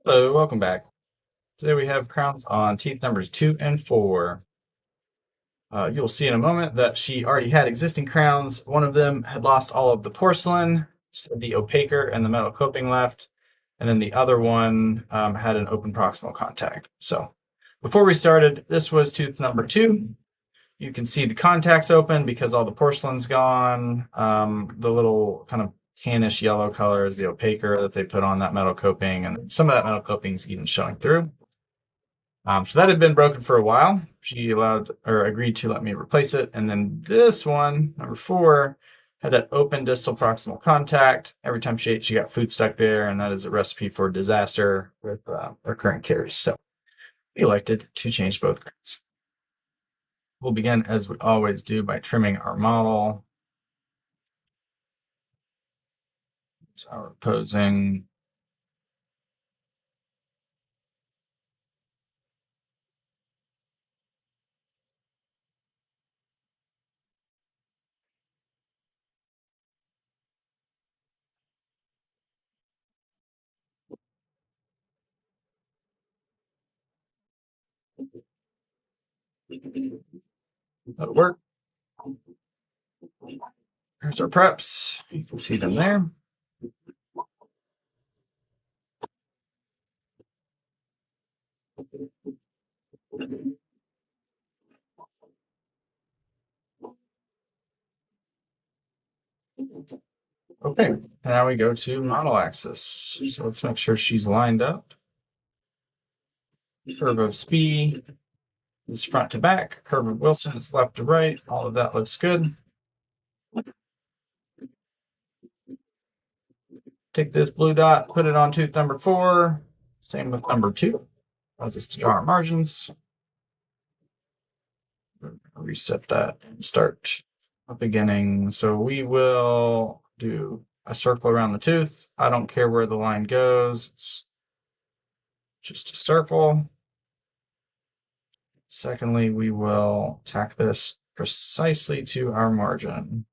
Hello, welcome back. Today we have crowns on teeth numbers 2 and 4. You'll see in a moment that she already had existing crowns. One of them had lost all of the porcelain, just the opaquer and the metal coping left, and then the other one had an open proximal contact. So before we started, this was tooth number 2. You can see the contacts open because all the porcelain's gone. The little kind of tannish yellow color is the opaquer that they put on that metal coping, and some of that metal coping is even showing through. So that had been broken for a while. She allowed or agreed to let me replace it. And then this one, number 4, had that open distal proximal contact. Every time she ate, she got food stuck there, and that is a recipe for disaster with recurrent caries. So we elected to change both crowns. We'll begin, as we always do, by trimming our model. So our opposing. That'll work. Here's our preps. You can see them there. Okay, now we go to model axis. So let's make sure she's lined up. Curve of Spee is front to back. Curve of Wilson is left to right. All of that looks good. Take this blue dot, put it on tooth number 4. Same with number 2. Allows us to draw our margins. Reset that and start a beginning. So we will do a circle around the tooth. I don't care where the line goes. It's just a circle. Secondly, we will tack this precisely to our margin.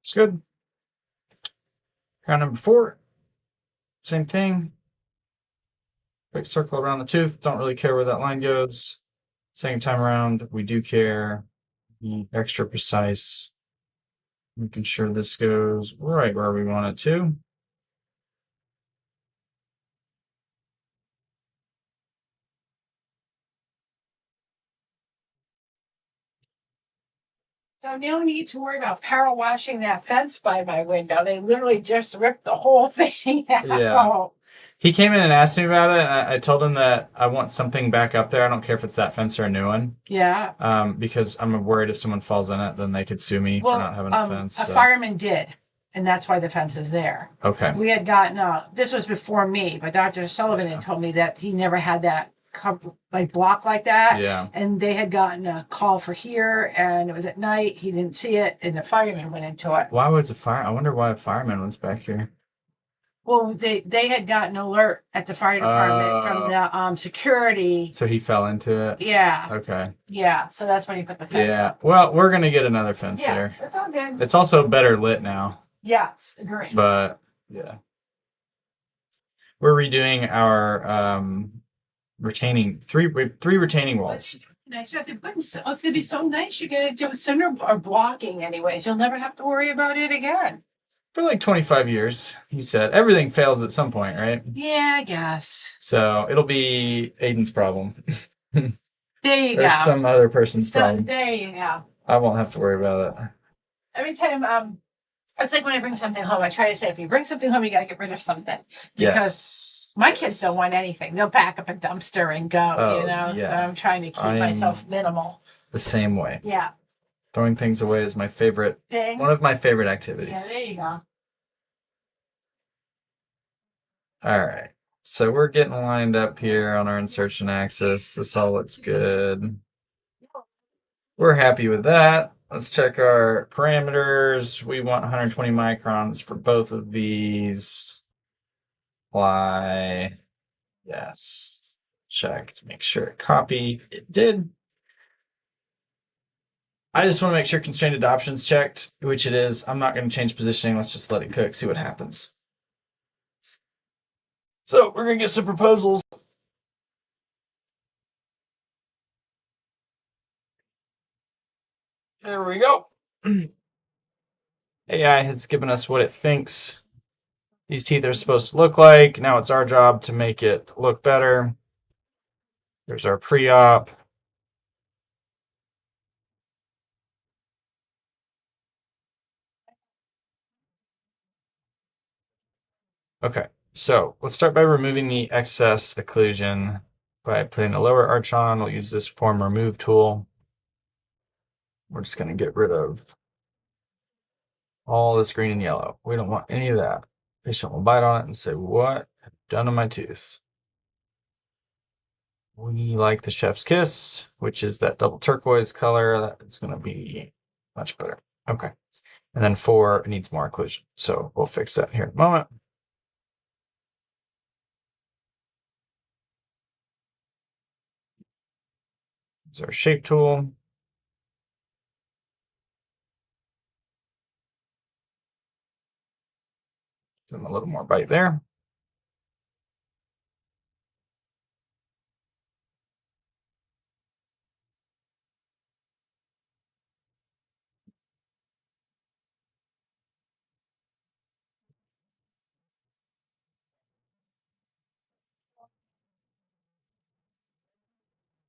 It's good. Crown number 4, same thing. Quick circle around the tooth. Don't really care where that line goes. Second time around, we do care. Be extra precise. Making sure this goes right where we want it to. So no need to worry about power washing that fence by my window. They literally just ripped the whole thing out. Yeah. He came in and asked me about it, and I told him that I want something back up there. I don't care if it's that fence or a new one. Yeah. Because I'm worried if someone falls in it, then they could sue me for not having a fence. A fireman did, and that's why the fence is there. Okay. We had gotten this was before me, but Dr. Sullivan had told me that he never had that block like that. Yeah. And they had gotten a call for here, and it was at night. He didn't see it, and the fireman went into it. Why was a fire? I wonder why a fireman was back here. Well, they had gotten alert at the fire department from the security. So he fell into it? Yeah. Okay. Yeah. So that's when he put the fence Yeah. up. Well, we're going to get another fence Yeah, there. it's all good. It's also better lit now. Yes, agree. But, yeah. We're redoing our retaining we have three retaining walls. Nice. You have to put. It's going to be so nice. You're going to do center or blocking, anyways. You'll never have to worry about it again. For like 25 years, he said. Everything fails at some point, right? Yeah, I guess. So it'll be Aiden's problem. There you go. Or some other person's problem. There you go. I won't have to worry about it. Every time, it's like when I bring something home, I try to say, if you bring something home, you got to get rid of something. Because Yes. my kids don't want anything. They'll pack up a dumpster and go, Oh, you know? yeah. So I'm trying to keep myself minimal. The same way. Yeah. Throwing things away is my favorite, Thing. one of my favorite Yeah, activities. there you go. All right. So we're getting lined up here on our insertion axis. This all looks good. We're happy with that. Let's check our parameters. We want 120 microns for both of these. Apply. Yes. Check to make sure it copied. It did. I just want to make sure constrained adoption's checked, which it is. I'm not going to change positioning. Let's just let it cook, see what happens. So we're going to get some proposals. There we go. AI has given us what it thinks these teeth are supposed to look like. Now it's our job to make it look better. There's our pre-op. Okay, so let's start by removing the excess occlusion by putting the lower arch on. We'll use this form remove tool. We're just going to get rid of all this green and yellow. We don't want any of that. Patient will bite on it and say, what have you done to my tooth? We like the chef's kiss, which is that double turquoise color. That's going to be much better. Okay. And then 4 needs more occlusion. So we'll fix that here in a moment. Use our shape tool. Give them a little more bite there.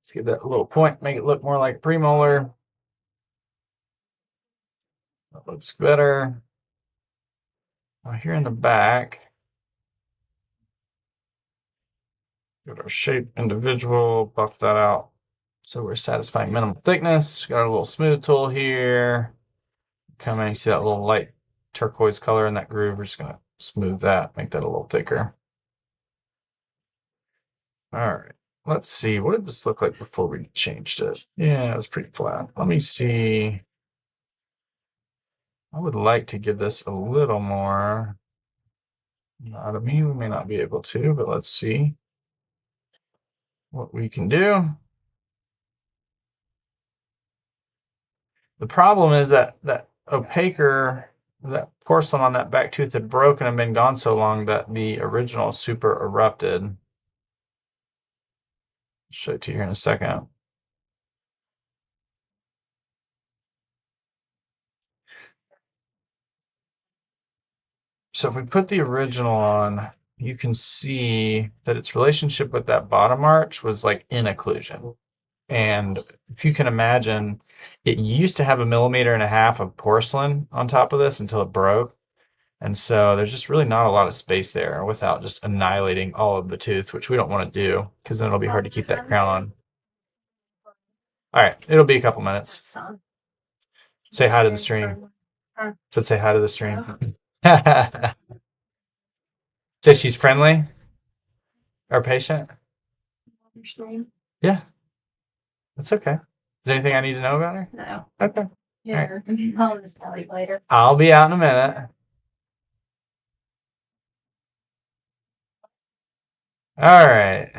Let's give that a little point, make it look more like premolar. That looks better. Now here in the back, get our shape individual, buff that out. So we're satisfying minimum thickness. Got a little smooth tool here. Come in, you see that little light turquoise color in that groove. We're just gonna smooth that, make that a little thicker. All right, let's see. What did this look like before we changed it? Yeah, it was pretty flat. Let me see. I would like to give this a little more anatomy. We may not be able to, but let's see what we can do. The problem is that opaquer, that porcelain on that back tooth had broken and been gone so long that the original super erupted. I'll show it to you here in a second. So if we put the original on, you can see that its relationship with that bottom arch was like in occlusion. And if you can imagine, it used to have 1.5 millimeters of porcelain on top of this until it broke. And so there's just really not a lot of space there without just annihilating all of the tooth, which we don't want to do because then it'll be hard to keep that crown on. All right, it'll be a couple minutes. Say hi to the stream. Said say hi to the stream. Say she's friendly. Our patient. Yeah, that's okay. Is there anything I need to know about her? No. Okay. Yeah. I'll just tell you later. I'll be out in a minute. All right.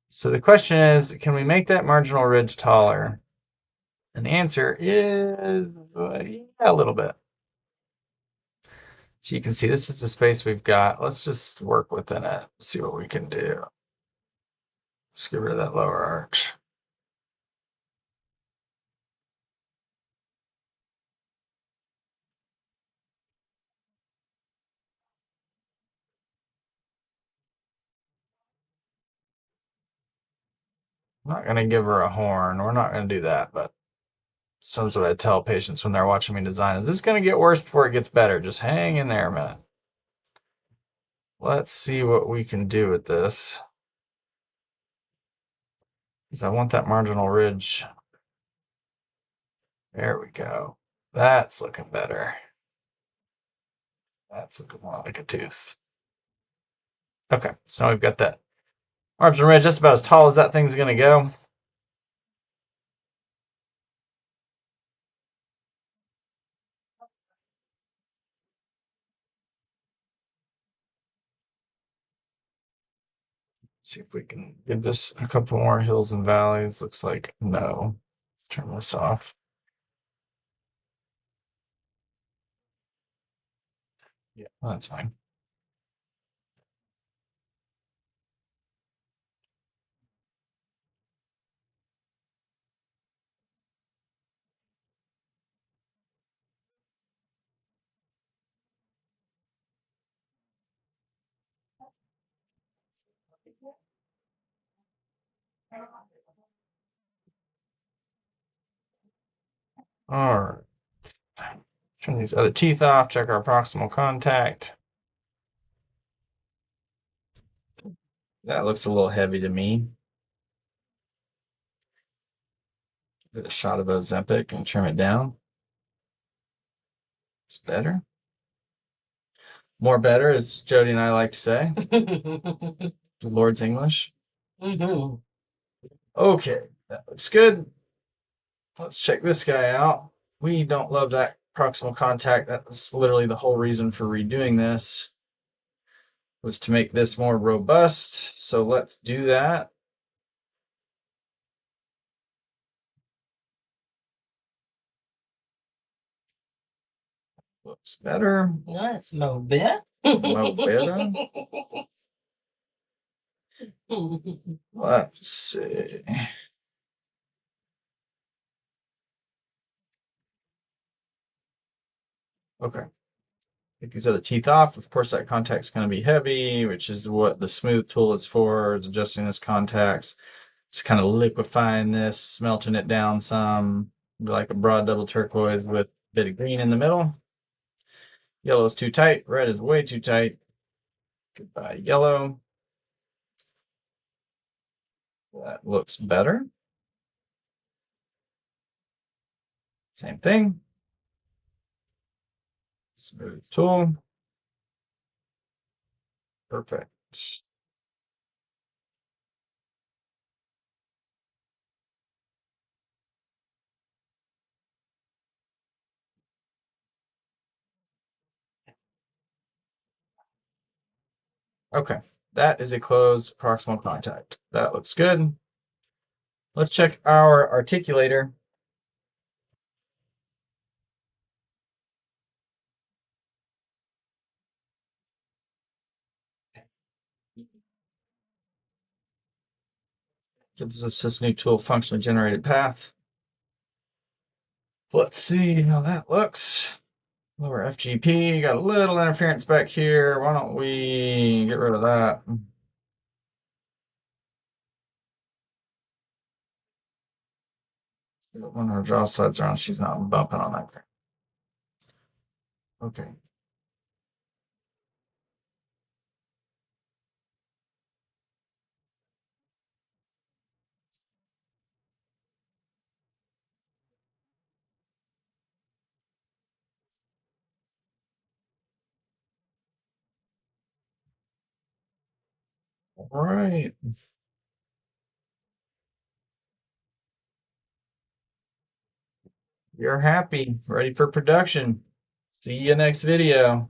So the question is, can we make that marginal ridge taller? And the answer is yeah, a little bit. So you can see this is the space we've got. Let's just work within it, see what we can do. Just get rid of that lower arch. I'm not going to give her a horn. We're not going to do that, but sometimes what I tell patients when they're watching me design is this going to get worse before it gets better. Just hang in there a minute. Let's see what we can do with this. Because I want that marginal ridge. There we go. That's looking better. That's looking more like a tooth. Okay, so we've got that marginal ridge. That's about as tall as that thing's going to go. See if we can give this a couple more hills and valleys. Looks like no. Let's turn this off. Yeah, that's fine. All right. Turn these other teeth off. Check our proximal contact. That looks a little heavy to me. Get a shot of Ozempic and trim it down. It's better. More better, as Jody and I like to say. The Lord's English. Mm-hmm. Okay, that looks good. Let's check this guy out. We don't love that proximal contact. That was literally the whole reason for redoing this, was to make this more robust. So let's do that. Looks better. That's no better. No better. Let's see. Okay. Take these other teeth off. Of course, that contact's going to be heavy, which is what the smooth tool is for, is adjusting this contacts. It's kind of liquefying this, smelting it down some, like a broad double turquoise with a bit of green in the middle. Yellow is too tight. Red is way too tight. Goodbye, yellow. That looks better. Same thing. Smooth tool. Perfect. Okay, that is a closed proximal contact. That looks good. Let's check our articulator. Gives us this new tool, functionally generated path. Let's see how that looks. Lower FGP, got a little interference back here. Why don't we get rid of that? When her jaw slides around, she's not bumping on that. Okay. All right. You're happy, ready for production. See you next video.